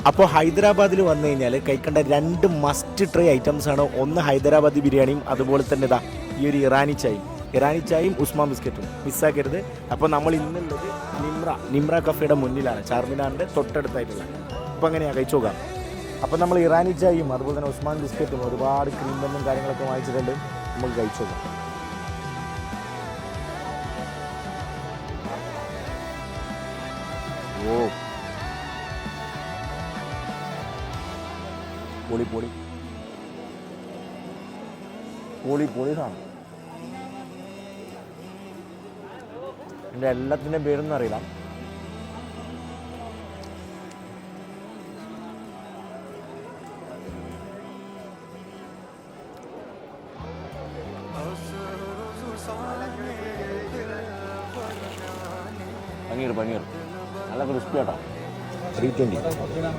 അപ്പോൾ ഹൈദരാബാദിൽ വന്നു കഴിഞ്ഞാൽ കഴിക്കേണ്ട 2 മസ്റ്റ് ട്രൈ ഐറ്റംസ് ആണ്. ഒന്ന് ഹൈദരാബാദി ബിരിയാണിയും അതുപോലെ തന്നെ ഇതാ ഈ ഒരു ഇറാനി ചായയും ഉസ്മാൻ ബിസ്ക്കറ്റും മിസ്സാക്കരുത്. അപ്പോൾ നമ്മൾ ഇന്നുള്ളത് നിമ്ര കഫേയുടെ മുന്നിലാണ്, ചാർമിനാറിൻ്റെ തൊട്ടടുത്തായിട്ടുള്ള. അപ്പോൾ അങ്ങനെയാണ് കഴിച്ചു നോക്കാം. അപ്പോൾ നമ്മൾ ഇറാനി ചായയും അതുപോലെ തന്നെ ഉസ്മാൻ ബിസ്ക്കറ്റും ഒരുപാട് ക്രീം ബന്നും കാര്യങ്ങളൊക്കെ വാങ്ങിച്ചിട്ടുണ്ട്. നമുക്ക് കഴിച്ചു നോക്കാം. ഓ പൊളി പൊളി പൊളി പൊളി സാധനം. എൻ്റെ എല്ലാത്തിൻ്റെ പേരൊന്നും അറിയില്ല. പനീർ നല്ല ക്രിസ്പി ആട്ടോ. 320.